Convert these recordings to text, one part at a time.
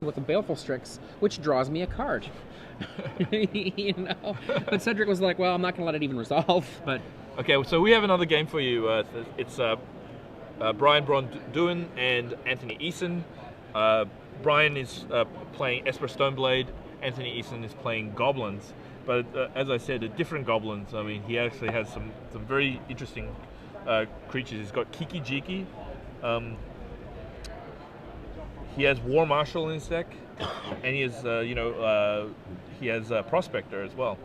with a Baleful Strix, which draws me a card. You know, but Cedric was like, "Well, I'm not going to let it even resolve." But Okay, so we have another game for you. It's Brian, Braun, Duin, and Anthony Eason. Brian is playing Esper Stoneblade. Anthony Eason is playing Goblins. But as I said, different Goblins. I mean, he actually has some very interesting creatures. He's got Kiki Jiki. He has War Marshal in his deck, and he has he has Prospector as well.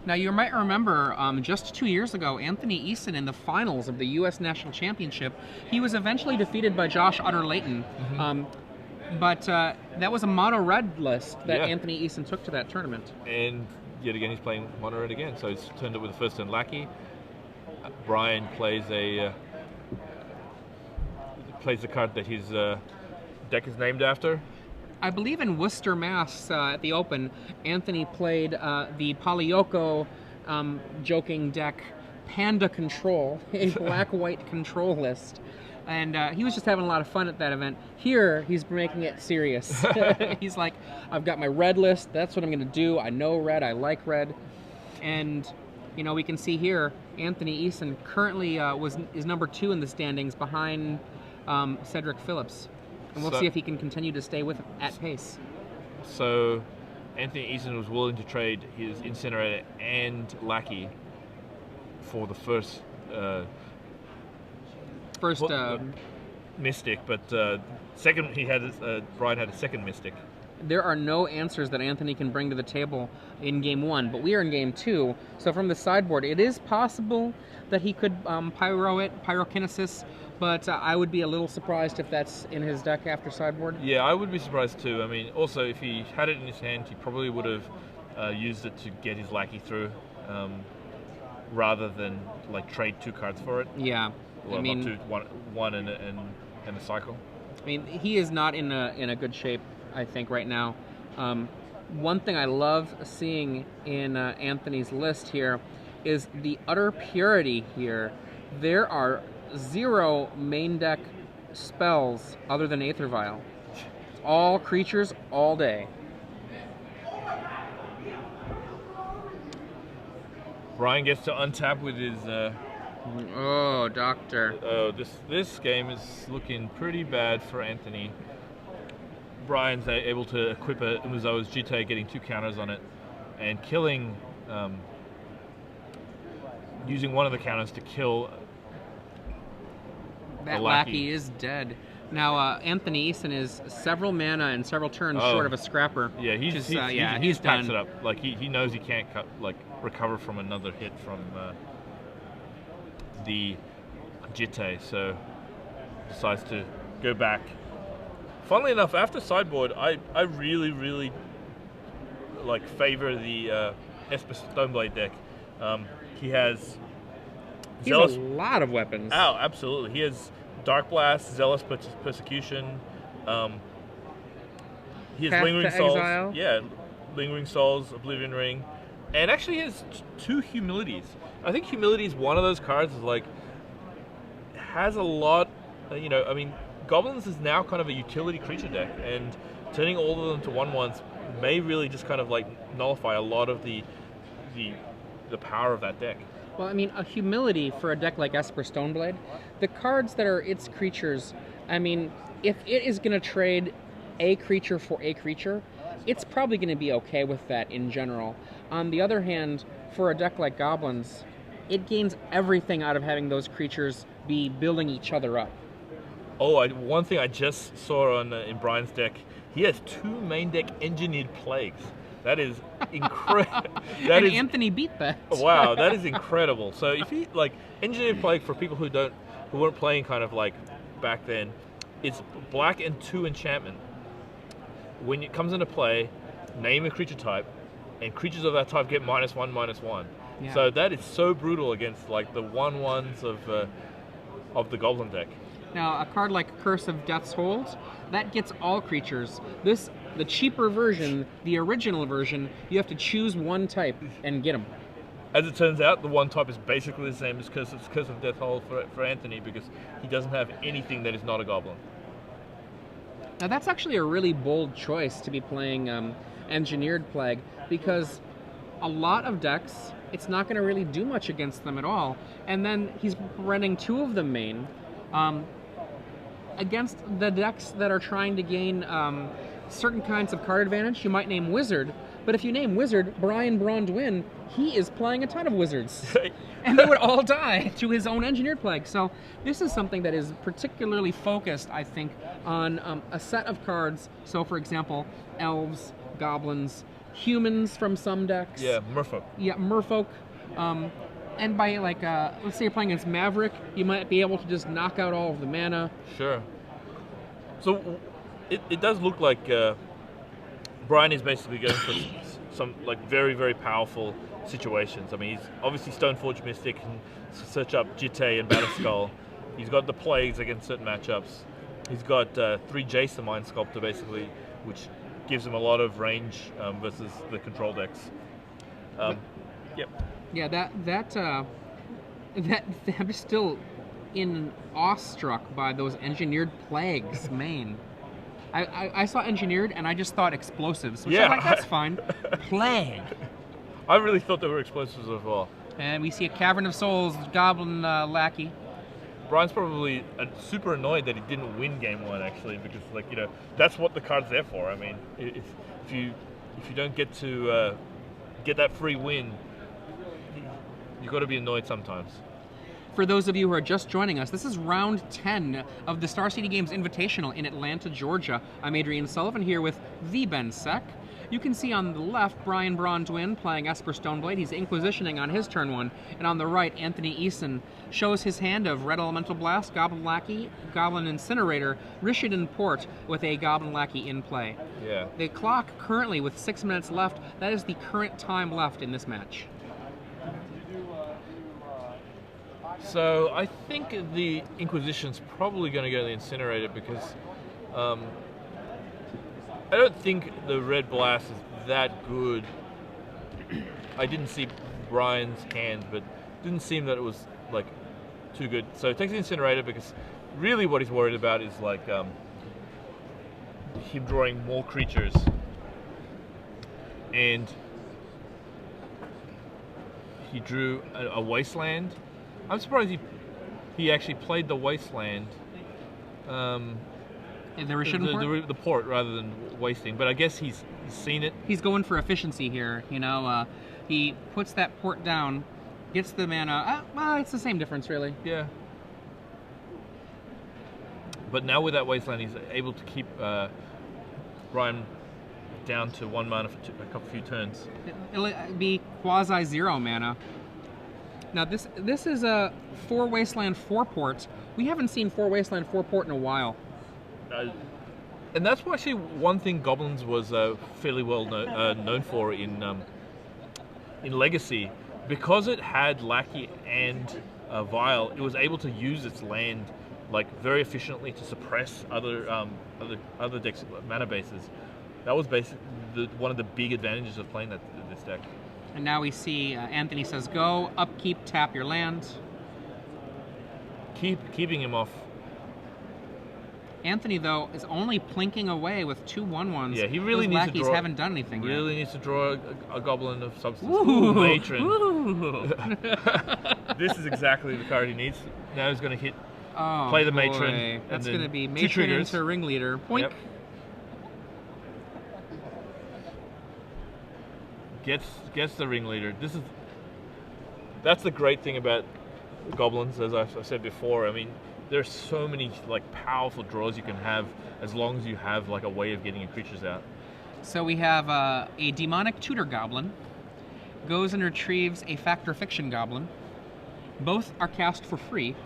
now you might remember, just 2 years ago, Anthony Eason in the finals of the U.S. National Championship, he was eventually defeated by Josh Utter-Layton. But that was a mono red list that Anthony Eason took to that tournament. And yet again, he's playing mono red again. So he's turned it with the first turn Lackey. Brian plays the card that his deck is named after. I believe in Worcester, Mass, at the Open, Anthony played the Polyoko joking deck Panda Control, a black-white control list. And he was just having a lot of fun at that event. Here, he's making it serious. He's like, I've got my red list. That's what I'm going to do. I know red. I like red. And, you know, we can see here, Anthony Eason currently is number 2 in the standings behind Cedric Phillips. And we'll see if he can continue to stay at pace. So, Anthony Eason was willing to trade his Incinerator and Lackey for the first Mystic, but second he had Brian had a second Mystic. There are no answers that Anthony can bring to the table in game 1, but we are in game 2. So from the sideboard, it is possible that he could Pyrokinesis, but I would be a little surprised if that's in his deck after sideboard. Yeah, I would be surprised too. I mean, also if he had it in his hand, he probably would have used it to get his Lackey through, rather than like trade 2 cards for it. Yeah. Well, I mean, one and a cycle. I mean, he is not in a good shape, I think, right now. One thing I love seeing in Anthony's list here is the utter purity here. There are 0 main deck spells other than Aether Vial. It's all creatures all day. Brian gets to untap with his. Oh, Doctor. Oh, this game is looking pretty bad for Anthony. Brian's able to equip a Umuzoa's Jite, getting 2 counters on it, and killing, using one of the counters to kill that Lackey is dead. Now, Anthony Eason is several mana and several turns short of a scrapper. Yeah, he's done. packs it up. Like he knows he can't recover from another hit from the Jite, so decides to go back. Funnily enough, after sideboard, I really like favor the Esper Stoneblade deck. He has a lot of weapons. Oh, absolutely. He has Dark Blast, Zealous Persecution. He has Path Lingering to Souls. Exile. Yeah, Lingering Souls, Oblivion Ring, and actually he has 2 Humilities. I think Humility is one of those cards that like has a lot. I mean, Goblins is now kind of a utility creature deck, and turning all of them to 1/1s may really just kind of like nullify a lot of the power of that deck. Well, I mean, a humility for a deck like Esper Stoneblade, the cards that are its creatures, I mean, if it is going to trade a creature for a creature, it's probably going to be okay with that in general. On the other hand, for a deck like Goblins, it gains everything out of having those creatures be building each other up. Oh, one thing I just saw in Brian's deck, he has 2 main deck Engineered Plagues. That is incredible. Anthony beat that. Wow, that is incredible. So if he Engineered Plague, for people who weren't playing kind of like back then, it's black and 2 enchantment. When it comes into play, name a creature type, and creatures of that type get -1/-1. Yeah. So that is so brutal against like the 1/1s of the Goblin deck. Now, a card like Curse of Death's Hold, that gets all creatures. The cheaper version, the original version, you have to choose one type and get them. As it turns out, the one type is basically the same as Curse of Death Hold for Anthony, because he doesn't have anything that is not a Goblin. Now that's actually a really bold choice to be playing Engineered Plague, because a lot of decks, it's not going to really do much against them at all. And then he's running 2 of them main. Against the decks that are trying to gain certain kinds of card advantage, you might name Wizard, but if you name Wizard, Braun Duin, he is playing a ton of Wizards. And they would all die to his own Engineered Plague. So this is something that is particularly focused, I think, on a set of cards. So, for example, Elves, Goblins, Humans from some decks. Yeah, Merfolk. Yeah, Merfolk. And by, like, let's say you're playing against Maverick, you might be able to just knock out all of the mana. Sure. So it does look like Brian is basically going for some like very, very powerful situations. I mean, he's obviously Stoneforge Mystic and search up Jitte and Batterskull. He's got the Plagues against certain matchups. He's got 3 Jace the Mind Sculptor, basically, which gives him a lot of range versus the control decks. Yep. Yeah, that I'm just still awestruck by those Engineered Plagues main. I saw Engineered and I just thought explosives, which I'm like, that's fine. Plague. I really thought they were explosives as well. And we see a Cavern of Souls Goblin Lackey. Brian's probably super annoyed that he didn't win game 1, actually, because, like, you know, that's what the card's there for. I mean, if you don't get to get that free win, you've got to be annoyed sometimes. For those of you who are just joining us, this is round 10 of the Star City Games Invitational in Atlanta, Georgia. I'm Adrian Sullivan here with the Ben Sec. You can see on the left Braun Duin playing Esper Stoneblade. He's Inquisitioning on his turn 1. And on the right, Anthony Eason shows his hand of Red Elemental Blast, Goblin Lackey, Goblin Incinerator, Rishadan Port with a Goblin Lackey in play. Yeah. The clock currently with 6 minutes left, that is the current time left in this match. So I think the Inquisition's probably going to go to the Incinerator because I don't think the Red Blast is that good. I didn't see Brian's hand, but it didn't seem that it was like too good. So it takes the Incinerator because really what he's worried about is like him drawing more creatures. And he drew a Wasteland. I'm surprised he actually played the Wasteland. The port rather than wasting, but I guess he's seen it. He's going for efficiency here, you know. He puts that port down, gets the mana. Well, it's the same difference, really. Yeah. But now with that Wasteland, he's able to keep Brian down to 1 mana for a few turns. It'll be quasi-0 mana. Now this is a 4 Wasteland 4 port. We haven't seen 4 Wasteland 4 port in a while. And that's actually one thing Goblins was fairly well known for in Legacy, because it had Lackey and Vial. It was able to use its land like very efficiently to suppress other decks' mana bases. That was basically one of the big advantages of playing this deck. And now we see Anthony says go, upkeep, tap your land. Keeping him off. Anthony, though, is only plinking away with 2 1/1s. Yeah, he really Those needs lackeys to draw. Haven't done anything yet. Really needs to draw a Goblin of substance. Ooh, Matron. Ooh. This is exactly the card he needs. Now he's going to play the boy. Matron. That's going to be 2 Matron triggers. into Ringleader. Poink. Yep. Gets the Ringleader. That's the great thing about Goblins, as I've said before. I mean, there's so many like powerful draws you can have as long as you have like a way of getting your creatures out. So we have a Demonic Tutor Goblin. Goes and retrieves a Factor Fiction Goblin. Both are cast for free.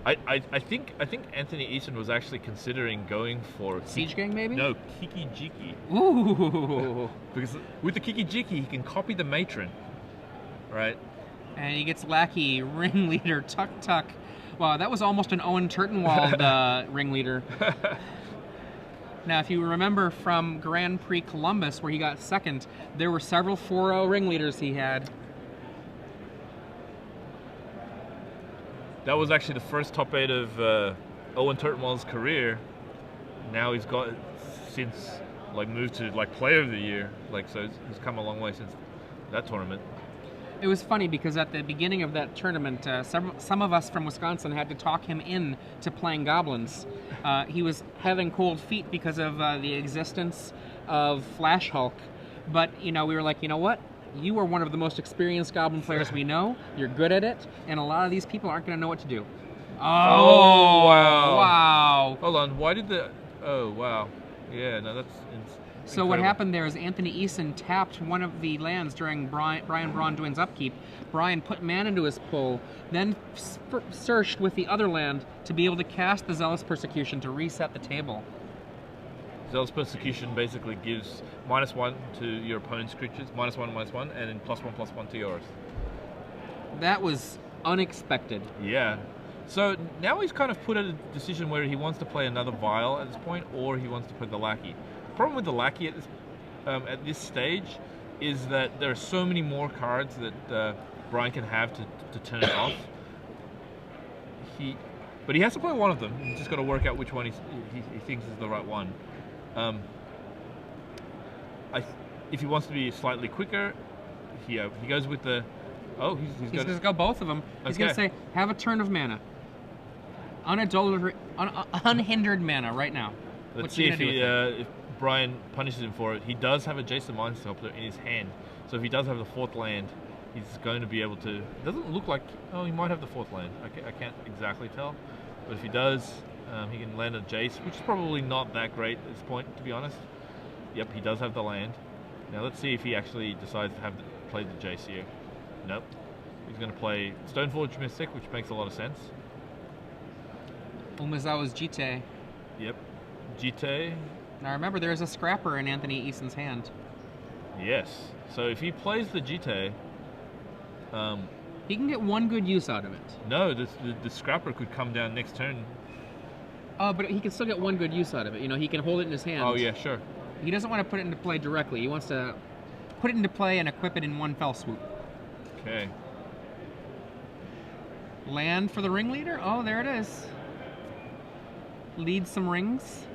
I think Anthony Eason was actually considering going for Siege Gang, maybe? No, Kiki Jiki. Ooh. Because with the Kiki Jiki, he can copy the Matron, right? And he gets Lackey, Ringleader, Tuck. Wow, that was almost an Owen Turtenwald Ringleader. Now, if you remember from Grand Prix Columbus, where he got second, there were several 4-0 Ringleaders he had. That was actually the first top 8 of Owen Turtenwald's career. now he's got since like moved to like Player of the Year. Like so, he's come a long way since that tournament. It was funny because at the beginning of that tournament, some of us from Wisconsin had to talk him in to playing Goblins. He was having cold feet because of the existence of Flash Hulk. But, we were like, you know what? You are one of the most experienced Goblin players we know. You're good at it. And a lot of these people aren't going to know what to do. Oh, wow. Wow. Hold on. Why did the... Oh, wow. Yeah, no, that's... So what happened there is Anthony Eason tapped one of the lands during Braun Duin's upkeep. Brian put mana into his pull, then searched with the other land to be able to cast the Zealous Persecution to reset the table. Zealous Persecution basically gives -1 to your opponent's creatures, -1/-1, and then +1/+1 to yours. That was unexpected. Yeah. So now he's kind of put at a decision where he wants to play another Vial at this point, or he wants to play the Lackey. The problem with the Lackey at this stage is that there are so many more cards that Brian can have to turn it off. But he has to play one of them. He's just got to work out which one he thinks is the right one. If he wants to be slightly quicker, he goes with the... Oh, he's going to go both of them. He's going to say, have a turn of mana. Unhindered mana right now. Let's see if Brian punishes him for it. He does have a Jason Mind Sculptor in his hand, so if he does have the 4th land, he's going to be able to... It doesn't look like... Oh, he might have the 4th land. I can't exactly tell, but if he does, he can land a Jace, which is probably not that great at this point, to be honest. Yep, he does have the land. Now let's see if he actually decides to play the Jace here. Nope. He's going to play Stoneforge Mystic, which makes a lot of sense. Umezawa's Jite. Yep. Jite. Now remember, there is a Scrapper in Anthony Eason's hand. Yes. So if he plays the Jite... he can get one good use out of it. No, the Scrapper could come down next turn. But he can still get one good use out of it. He can hold it in his hand. Oh, yeah, sure. He doesn't want to put it into play directly. He wants to put it into play and equip it in one fell swoop. Okay. Land for the Ringleader? Oh, there it is. Lead some rings.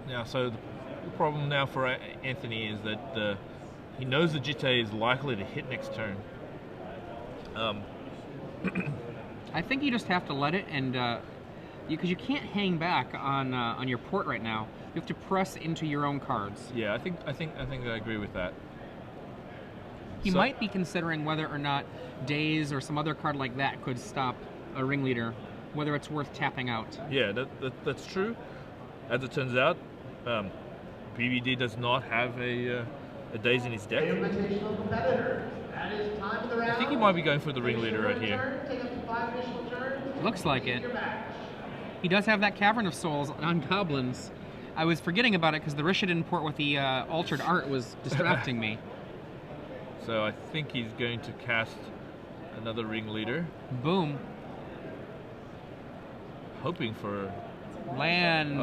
Now, so the problem now for Anthony is that he knows the Jite is likely to hit next turn. I think you just have to let it, and because you can't hang back on your port right now. You have to press into your own cards. Yeah, I think I agree with that. He might be considering whether or not Daze or some other card like that could stop a Ringleader, whether it's worth tapping out. Yeah, that's true. As it turns out, BBD does not have a Daze in his deck. I think he might be going for the Ringleader right here. Looks like it. He does have that Cavern of Souls on Goblins. I was forgetting about it because the Rishadan port with the altered art was distracting me. So I think he's going to cast another Ringleader. Boom. Hoping for... Land.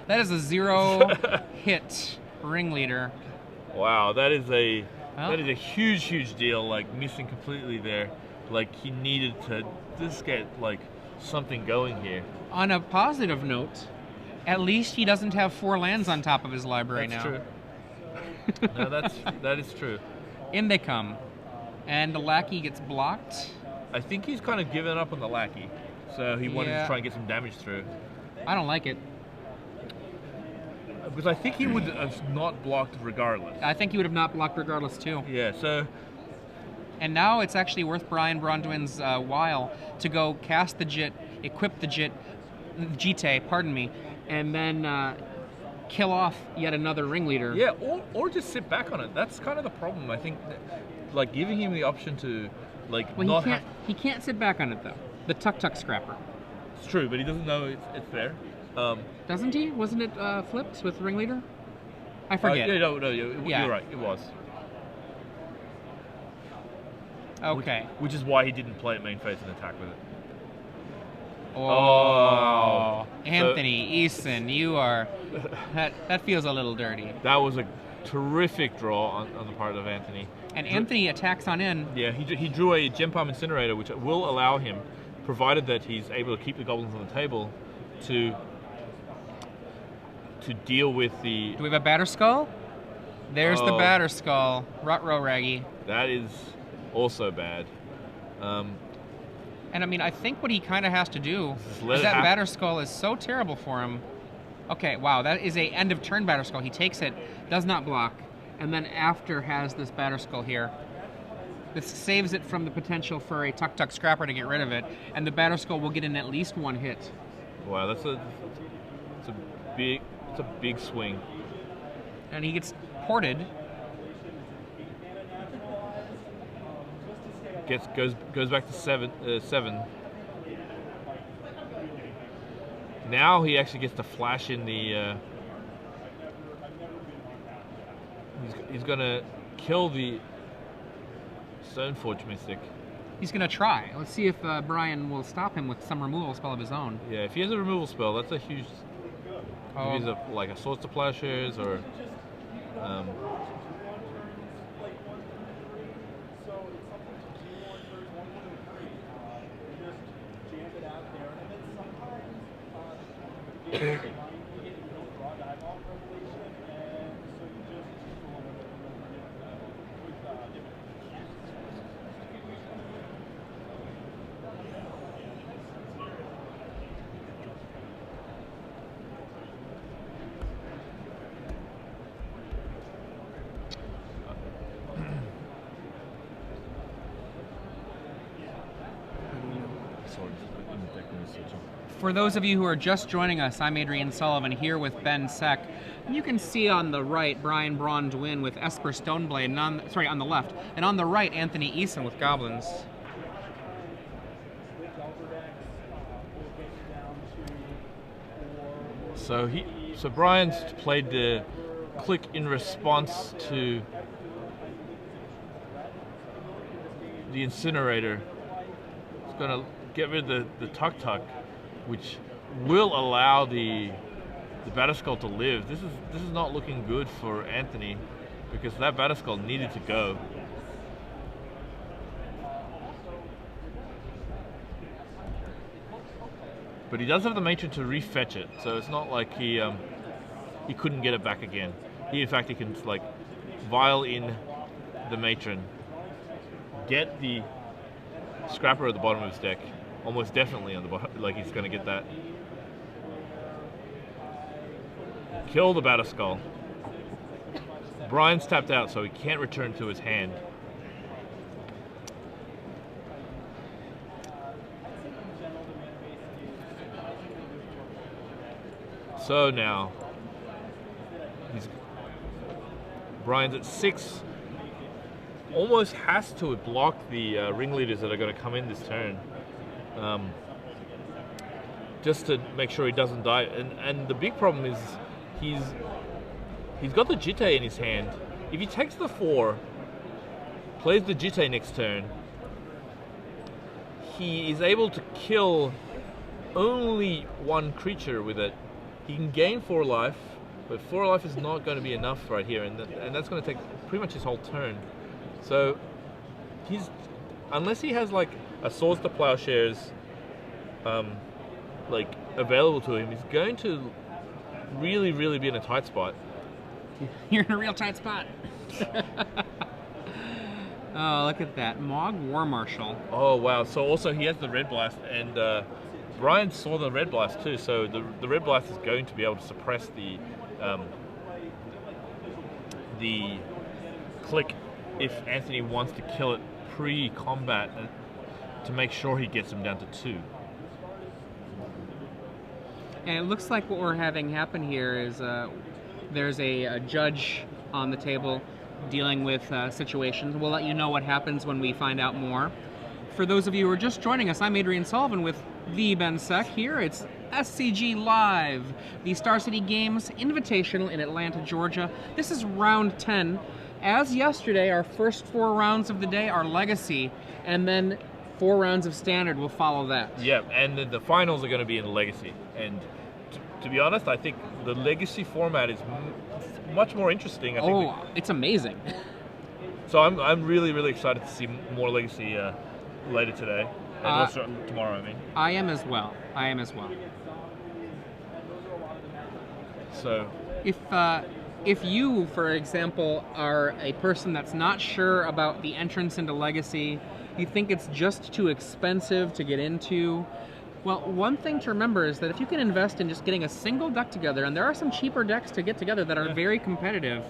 That is a 0-hit Ringleader. Wow, that is a huge deal. Like missing completely there. Like he needed to just get like something going here. On a positive note, at least he doesn't have 4 lands on top of his library now. True. No, that is true. In they come, and the Lackey gets blocked. I think he's kind of given up on the Lackey, so he wanted to try and get some damage through. I don't like it. Because I think he would have not blocked regardless. I think he would have not blocked regardless too. Yeah, so... And now it's actually worth Braun Duin's while to go cast the Jit, equip the Jite, and then kill off yet another Ringleader. Yeah, or just sit back on it. That's kind of the problem. I think, like, giving him the option to, like, well, he can't sit back on it, though. The Tuk Scrapper. It's true, but he doesn't know it's there. Doesn't he? Wasn't it flipped with Ringleader? I forget. You're right. It was. Okay. Which is why he didn't play it main phase and attack with it. Oh, Anthony Eason, you are... That feels a little dirty. That was a terrific draw on the part of Anthony. And Anthony attacks on in. Yeah, he drew a Gem Palm Incinerator, which will allow him provided that he's able to keep the goblins on the table to deal with the... Do we have a batter skull? There's the Oh. batter skull. Ruh-roh, Raggy. That is also bad. And I mean, I think what he kind of has to do Just let is it that happen. batter skull is so terrible for him. Okay, wow, that is a end of turn batter skull. He takes it, does not block, and then after has this batter skull here. This saves it from the potential for a tuk-tuk scrapper to get rid of it, and the batter skull will get in at least one hit. Wow, it's a big swing. And he gets ported. Goes back to seven. Now he actually gets to flash in the. He's gonna kill the Stoneforge Mystic. He's gonna try. Let's see if Brian will stop him with some removal spell of his own. Yeah, if he has a removal spell, that's a huge. Oh. If he's like a Swords to Plowshares or. For those of you who are just joining us, I'm Adrian Sullivan here with Ben Seck. You can see on the right Brian, Braun, Duin with Esper Stoneblade, and on the left, and on the right Anthony Eason with Goblins. So Brian's played the click in response to the Incinerator. He's gonna get rid of the tuk-tuk, which will allow the Batterskull to live. This is not looking good for Anthony because that Batterskull needed to go. But he does have the Matron to refetch it, so it's not like he couldn't get it back again. In fact, he can like vial in the Matron, get the Scrapper at the bottom of his deck, almost definitely on the bottom, like he's going to get that. Kill the Batterskull. Brian's tapped out, so he can't return to his hand. So now, Brian's at 6. Almost has to block the ringleaders that are going to come in this turn, just to make sure he doesn't die. And the big problem is he's got the Jitte in his hand. If he takes the 4, plays the Jitte next turn, he is able to kill only one creature with it. He can gain 4 life, but 4 life is not going to be enough right here, and that's going to take pretty much his whole turn. So unless he has like a Swords to Plowshares like available to him, he's going to really be in a tight spot. You're in a real tight spot. Oh, look at that. Mog War Marshal. Oh wow, so also he has the Red Blast, and Brian saw the Red Blast too, so the Red Blast is going to be able to suppress the click if Anthony wants to kill it pre-combat to make sure he gets him down to 2. And it looks like what we're having happen here is there's a judge on the table dealing with situations. We'll let you know what happens when we find out more. For those of you who are just joining us, I'm Adrian Sullivan with the Ben Seck here. It's SCG Live, the Star City Games Invitational in Atlanta, Georgia. This is round 10. As yesterday, our first 4 rounds of the day are Legacy, and then 4 rounds of Standard will follow that. Yeah, and the finals are going to be in Legacy. And to be honest, I think the Legacy format is much more interesting. I think it's amazing. So I'm really excited to see more Legacy later today. Tomorrow, I mean. I am as well. I am as well. So if you, for example, are a person that's not sure about the entrance into Legacy, you think it's just too expensive to get into, well, one thing to remember is that if you can invest in just getting a single deck together, and there are some cheaper decks to get together that are very competitive,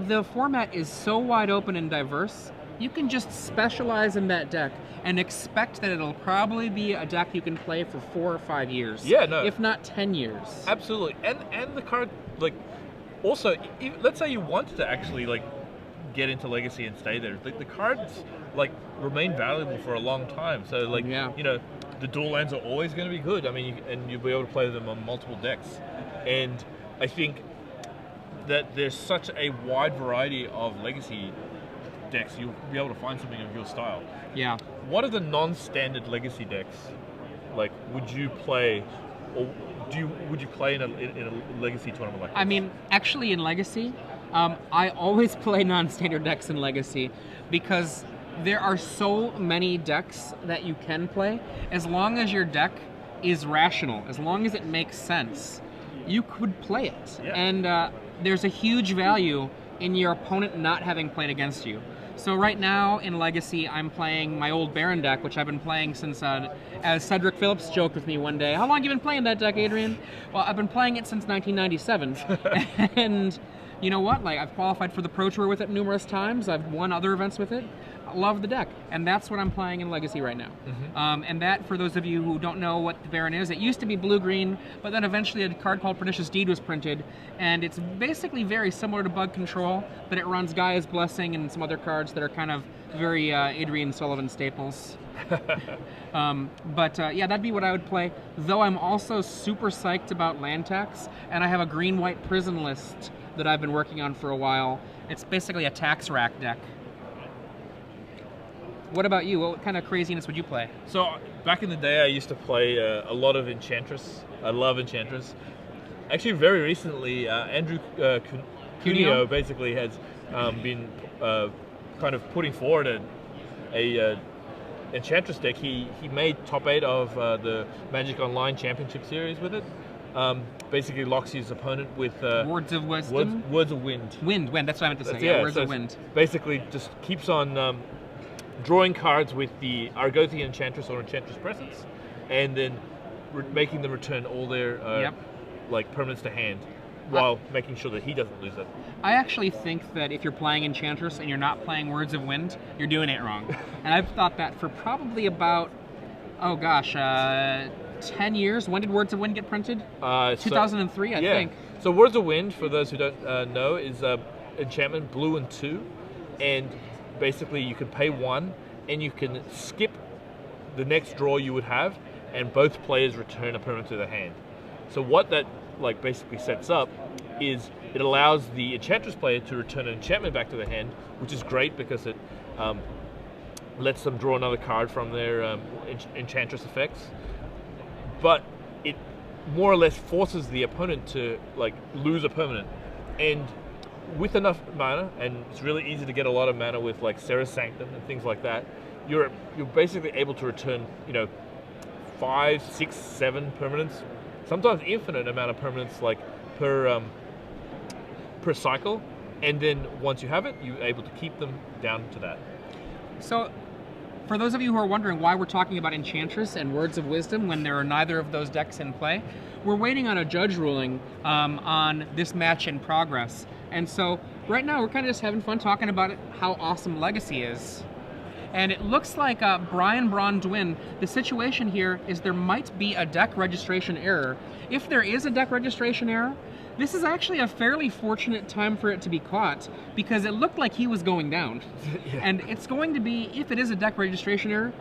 the format is so wide open and diverse, you can just specialize in that deck and expect that it'll probably be a deck you can play for 4 or 5 years. Yeah, no. If not 10 years. Absolutely. And the card, like, also, let's say you wanted to actually, like, get into Legacy and stay there. The cards, like, remain valuable for a long time. So, like, you know, the dual lands are always going to be good. I mean, you'll be able to play them on multiple decks. And I think that there's such a wide variety of Legacy decks, you'll be able to find something of your style. Yeah. What are the non-standard Legacy decks? Like, would you play, or would you play in a Legacy tournament like this? I mean, actually in Legacy, I always play non-standard decks in Legacy because there are so many decks that you can play. As long as your deck is rational, as long as it makes sense, you could play it. Yeah. And there's a huge value in your opponent not having played against you. So right now in Legacy, I'm playing my old Baron deck, which I've been playing since, as Cedric Phillips joked with me one day, "How long have you been playing that deck, Adrian?" Well, I've been playing it since 1997. And you know what? Like, I've qualified for the Pro Tour with it numerous times. I've won other events with it. I love the deck, and that's what I'm playing in Legacy right now. And that, for those of you who don't know what the Baron is, it used to be blue-green, but then eventually a card called Pernicious Deed was printed, and it's basically very similar to Bug Control, but it runs Gaia's Blessing and some other cards that are kind of very Adrian Sullivan staples. Yeah, that'd be what I would play, though I'm also super psyched about land tax, and I have a green-white prison list that I've been working on for a while. It's basically a tax rack deck. What about you? What kind of craziness would you play? So, back in the day, I used to play a lot of Enchantress. I love Enchantress. Actually, very recently, Andrew Cuneo basically has been kind of putting forward a Enchantress deck. He made top 8 of the Magic Online Championship Series with it. Basically locks his opponent with Words of Wisdom? Words of Wind. Wind, that's what I meant to say. Yeah, Words of Wind. Basically just keeps on drawing cards with the Argothian Enchantress or Enchantress Presence, and then making them return all their like permanents to hand, while making sure that he doesn't lose it. I actually think that if you're playing Enchantress and you're not playing Words of Wind, you're doing it wrong. And I've thought that for probably about, 10 years. When did Words of Wind get printed? 2003, I think. So Words of Wind, for those who don't know, is enchantment, blue and 2, and basically you can pay 1 and you can skip the next draw you would have, and both players return a permanent to their hand. So what that basically sets up is it allows the Enchantress player to return an enchantment back to their hand, which is great because it lets them draw another card from their Enchantress effects. But it more or less forces the opponent to lose a permanent, and with enough mana, and it's really easy to get a lot of mana with Serra's Sanctum and things like that, you're basically able to return 5, 6, 7 permanents, sometimes infinite amount of permanents per cycle, and then once you have it, you're able to keep them down to that. So, for those of you who are wondering why we're talking about Enchantress and Words of Wisdom when there are neither of those decks in play, we're waiting on a judge ruling on this match in progress. And so, right now, we're kind of just having fun talking about how awesome Legacy is. And it looks like Braun, Duin, the situation here is there might be a deck registration error. If there is a deck registration error, this is actually a fairly fortunate time for it to be caught, because it looked like he was going down. Yeah. And it's going to be, if it is a deck registration error,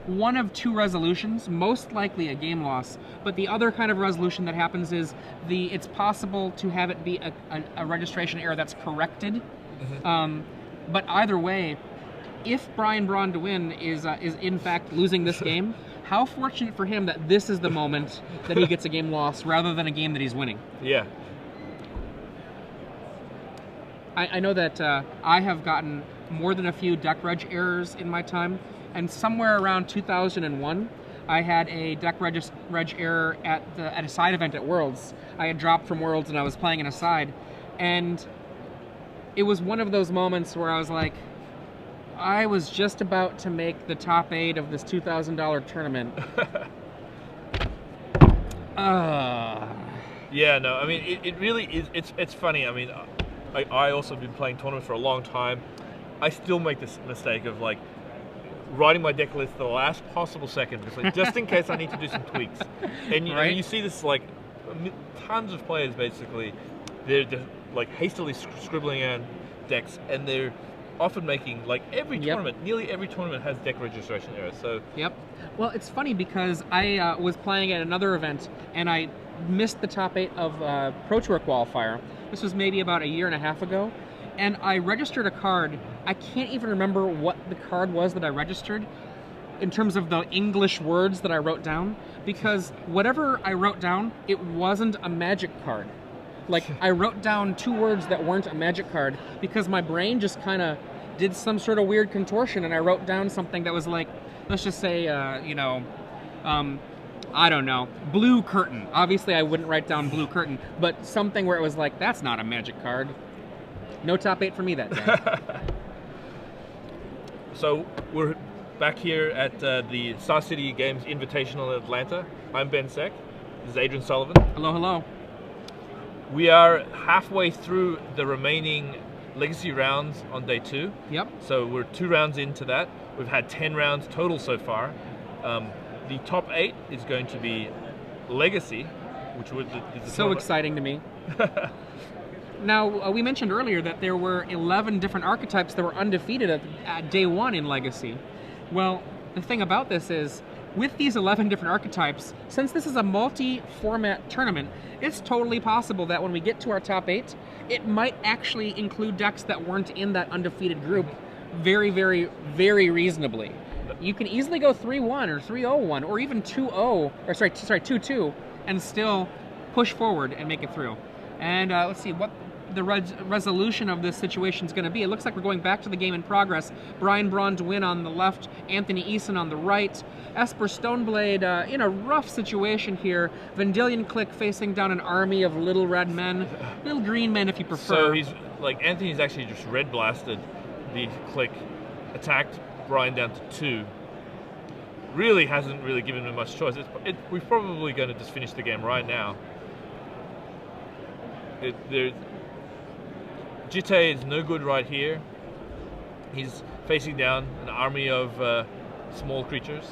one of 2 resolutions, most likely a game loss. But the other kind of resolution that happens is it's possible to have it be a registration error that's corrected. But either way, if Braun Duin is in fact losing this game, how fortunate for him that this is the moment that he gets a game loss rather than a game that he's winning. Yeah. I know that I have gotten more than a few deck reg errors in my time, and somewhere around 2001, I had a deck reg error at a side event at Worlds. I had dropped from Worlds and I was playing in a side, and it was one of those moments where I was like, I was just about to make the top 8 of this $2,000 tournament. Yeah, no, I mean, it really is, it's funny. I mean, I also have been playing tournaments for a long time. I still make this mistake of, like, writing my deck list the last possible second, because, like, just in case I need to do some tweaks. And you, right? you see this, like, tons of players, basically, they're just, like, hastily scribbling on decks, and they're often making, like, every tournament, nearly every tournament has deck registration errors. So yep. Well, it's funny because I was playing at another event and I missed the top 8 of Pro Tour qualifier. This was maybe about a year and a half ago, and I registered a card. I can't even remember what the card was that I registered in terms of the English words that I wrote down, because whatever I wrote down, it wasn't a Magic card. Like, I wrote down 2 words that weren't a Magic card because my brain just kind of did some sort of weird contortion, and I wrote down something that was like, let's just say, I don't know, blue curtain. Obviously, I wouldn't write down blue curtain, but something where it was like, that's not a Magic card. No top 8 for me that day. So we're back here at the Star City Games Invitational in Atlanta. I'm Ben Seck. This is Adrian Sullivan. Hello, hello. We are halfway through the remaining Legacy rounds on day 2. Yep. So we're 2 rounds into that. We've had 10 rounds total so far. The top 8 is going to be Legacy, which would so exciting to me. Now, we mentioned earlier that there were 11 different archetypes that were undefeated at day 1 in Legacy. Well, the thing about this is, with these 11 different archetypes, since this is a multi-format tournament, it's totally possible that when we get to our top 8, it might actually include decks that weren't in that undefeated group very, very, very reasonably. You can easily go 3-1 or 3-0-1 or even 2-0, or sorry, 2-2, and still push forward and make it through. And let's see what the resolution of this situation is going to be. It looks like we're going back to the game in progress. Braun, Duin on the left, Anthony Eason on the right. Esper Stoneblade in a rough situation here. Vendilion Click facing down an army of little red men, little green men if you prefer. So he's, like, Anthony's actually just red blasted the Click, attacked Braun down to 2. Really hasn't really given him much choice. We're probably going to just finish the game right now. Jitte is no good right here. He's facing down an army of small creatures.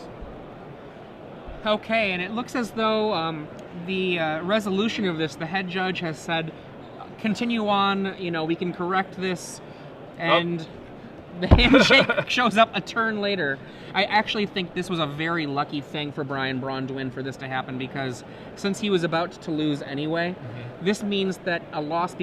Okay, and it looks as though the resolution of this, the head judge has said, continue on, you know, we can correct this, and the handshake shows up a turn later. I actually think this was a very lucky thing for Braun Duin for this to happen, because since he was about to lose anyway, this means that a loss